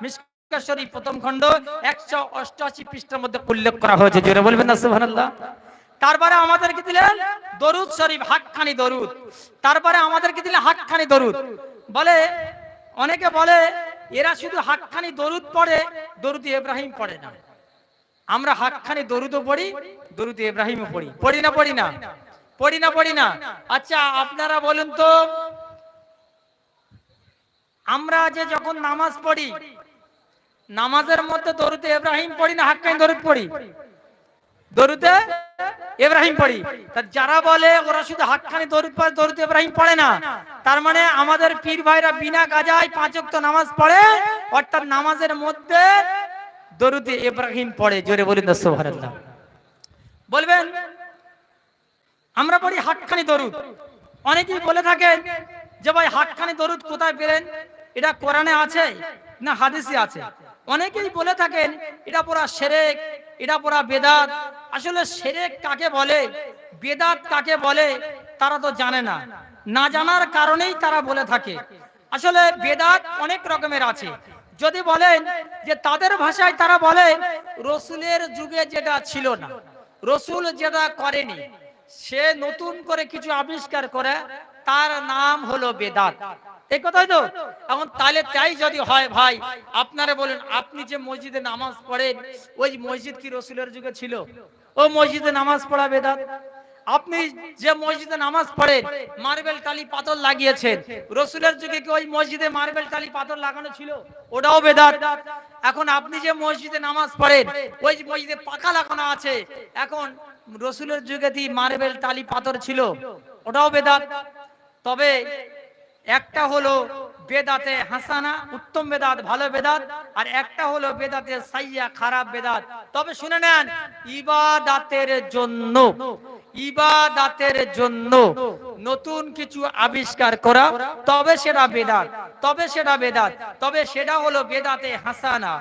মিশকাত শরীফ প্রথম খণ্ড 188 পৃষ্ঠার মধ্যে উল্লেখ করা হয়েছে। জোরে বলবেন না সুবহানাল্লাহ। তারপরে আমাদেরকে দিলেন দরুদ শরীফ, হাক্কানি দরুদ। তারপরে আমাদেরকে দিলেন হাক্কানি দরুদ। বলে অনেকে বলে এরা শুধু হাক্কানি দরুদ পড়ে, দরুদ ইব্রাহিম পড়ে না। আমরা হাক্কানি দরুদও পড়ি, দরুদ ইব্রাহিমও পড়ি। পড়ি না পড়ি না? পড়ি না পড়ি না? আচ্ছা আপনারা বলুন তো, আমরা যে যখন নামাজ পড়ি, নামাজের মধ্যে দরুদ ইব্রাহিম পড়ি না হাক্কানি দরুদ পড়ি? দরুদে ইব্রাহিম পড়ি। তা যারা বলে ওরা শুধু হাক্কানি দরুদ পড়ে, দরুদ ইব্রাহিম পড়ে না, তার মানে আমাদের পীর ভাইরা বিনা গাজায় 5 ওয়াক্ত নামাজ পড়ে, অর্থাৎ নামাজের মধ্যে দরুদ ইব্রাহিম পড়ে। জোরে বলুন না সুবহানাল্লাহ। বলবেন আমরা পড়ি হাক্কানি দরুদ। অনেকেই বলে থাকেন যে ভাই হাক্কানি দরুদ কোথায় পেলেন? এটা কোরআনে আছে না হাদিসে আছে? অনেকেই বলে থাকেন এটা পুরা শিরক, এটা পুরা বেদাত। আসলে শিরক কাকে বলে, বেদাত কাকে বলে তারা তো জানে না। না জানার কারণেই তারা বলে থাকে। আসলে বেদাত অনেক রকমের আছে। যদি বলেন যে তাদের ভাষায় তারা বলে রসুলের যুগে যেটা ছিল না, রসুল যেটা করেনি, সে নতুন করে কিছু আবিষ্কার করে, তার নাম হলো বেদাত। এই কথাই তো। এখন তাহলে তাই যদি হয় ভাই, আপনারা বলেন আপনি যে মসজিদে নামাজ পড়েন, ওই মসজিদ কি রসুলের যুগে ছিল? ও মসজিদে নামাজ পড়া বেদাত। আপনি যে মসজিদে নামাজ পড়েন, মার্বেল টালি পাথর লাগিয়েছেন, রসুলের যুগে কি ওই মসজিদে মার্বেল টালি পাথর লাগানো ছিল? ওটাও বেদাত। এখন আপনি যে মসজিদে নামাজ পড়েন, ওই মসজিদে পাখা লাগানো আছে, এখন রসুলের যুগে কি মার্বেল টালি পাথর ছিল? ওটাও বেদাত। তবে একটা হলো বেদাতে হাসানা, উত্তম বেদাত, ভালো বেদাত, আর একটা হলো বেদাতে সাইয়া, খারাপ বেদাত। তবে শুনে নেন, ইবাদাতের জন্য, ইবাদাতের জন্য নতুন কিছু আবিষ্কার করা, তবে সেটা বেদাত, তবে সেটা বেদাত। তবে সেটা হলো বেদাতে হাসানা,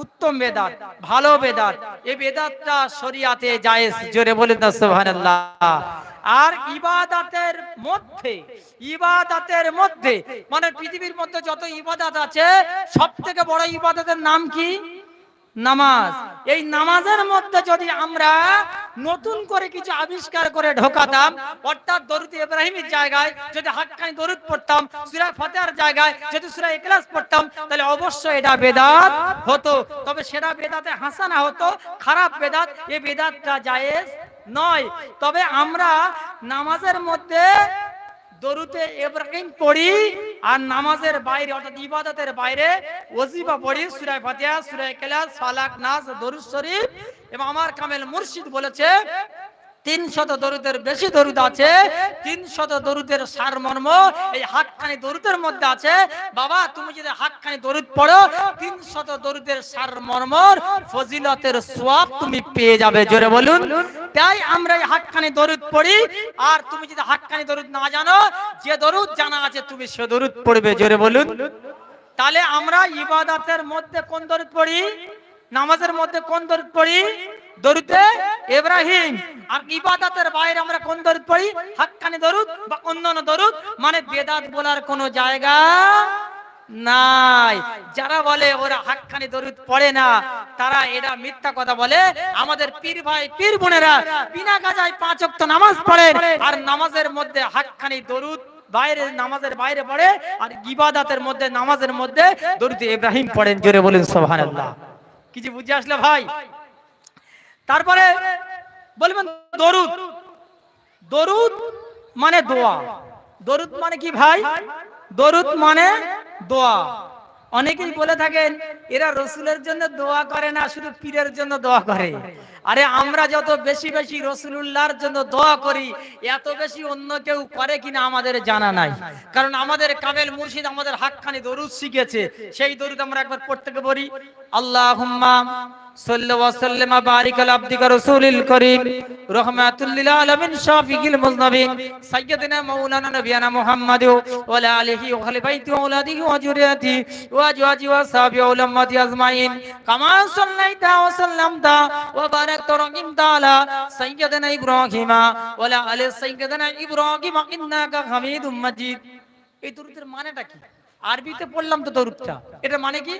উত্তম বেদাত, ভালো বেদাত। এই বেদাতটা শরিয়াতে জায়েজ। জোরে বলেন না সুবহানাল্লাহ। আর ইবাদাতের মধ্যে, ইবাদাতের মধ্যে মানে পৃথিবীর মধ্যে যত ইবাদত আছে, সবথেকে বড় ইবাদতের নাম কি? নামাজ। এই নামাজের মধ্যে যদি আমরা নতুন করে কিছু আবিষ্কার করে ঢোকাতাম, অর্থাৎ দরুদ ইব্রাহিমের জায়গায় যদি হাক্কানি দরুদ পড়তাম, সূরা ফাতিহার জায়গায় যদি সূরা ইখলাস পড়তাম, তাহলে অবশ্যই এটা বেদাত হতো। তবে সেটা বেদাতে হাসানা হতো, খারাপ বেদাত। এই বেদাতটা জায়েজ নয়। তবে আমরা নামাজের মধ্যে দরুদে ইব্রাহিম পড়ি, আর নামাজের বাইরে অর্থাৎ ইবাদতের বাইরে ওয়াজিফা পড়ি, সূরা ফাতিহা, সূরা ইখলাস, ফালাক, নাস, দরুদ শরীফ। এবং আমার কামেল মুর্শিদ বলেছে 300 দরুদের বেশি দরুদ আছে। 300 দরুদের সারমর্ম এই হাক্কানি দরুদের মধ্যে আছে। বাবা তুমি যদি হাক্কানি দরুদ পড়ো, 300 দরুদের সারমর্ম ফজিলতের সওয়াব তুমি পেয়ে যাবে। জোরে বলুন। তাই আমরা এই হাক্কানি দরুদ পড়ি। আর তুমি যদি হাক্কানি দরুদ না জানো, যে দরুদ জানা আছে তুমি সে দরুদ পড়বে। জোরে বলুন। তাহলে আমরা ইবাদতের মধ্যে কোন দরুদ পড়ি? নামাজের মধ্যে কোন দরুদ পড়ি? দরুদে ইব্রাহিম। আর ইবাদতের বাইরে আমরা কোন দরুদ পড়ি? হাক্কানি দরুদ বা অন্যান্য দরুদ। মানে বেদাত বলার কোনো জায়গা নাই। যারা বলে ওরা হাক্কানি দরুদ পড়ে না, তারা এটা মিথ্যা কথা বলে। আমাদের পীর ভাই, পীর বোনেরা বিনা গাজায় 5 ওয়াক্ত নামাজ পড়ে, আর নামাজের মধ্যে হাক্কানি দরুদ বাইরে, নামাজের বাইরে পড়ে, আর ইবাদতের মধ্যে, নামাজের মধ্যে দরুদ ইব্রাহিম পড়েন। জোরে বলেন সুবহানাল্লাহ। কিছু বুঝে আসলে ভাই? তারপরে বলবেন দরুদ, দরুদ মানে দোয়া। দরুদ মানে কি ভাই? দরুদ মানে দোয়া। অনেকেই বলে থাকেন এরা রসুলের জন্য দোয়া করে না, শুধু পীরের জন্য দোয়া করে। আরে আমরা যত বেশি বেশি রসুলুল্লাহর জন্য দোয়া করি, এত বেশি অন্য কেউ করে কিনা আমাদের জানা নাই। কারণ আমাদের কামেল মুর্শিদ আমাদের হাক্কানি দরুদ শিখেছে। সেই দরুদ আমরা একবার পড়তে বলি, আল্লাহুম্মা সাল্লি ওয়া সাল্লিম ওয়া বারিক আলা আবদিকা রাসূলিল কারীম রাহমাতুল লিল আলামিন শাফিউল মুযনিবিন সাইয়্যিদিনা মাওলানা নবিয়ানা মুহাম্মাদ ওয়া আলা আলিহি ওয়া আহলি বাইতি ওয়া আওলাদিহি ওয়া যুররিয়াতিহি ওয়া আজওয়াজিহি ওয়া সাহবিহি ওয়া উম্মতি আজমাইন কামা সাল্লাইতা ওয়া সাল্লামতা ওয়া বারাকতা রাহিমতা আলা সাইয়্যিদিনা ইব্রাহিম ওয়া আলা আলি সাইয়্যিদিনা ইব্রাহিম ইন্নাকা হামিদুম মাজিদ। এই দরুদের মানেটা কি? আরবিতে পড়লাম তো দরুদটা, এটা মানে কি?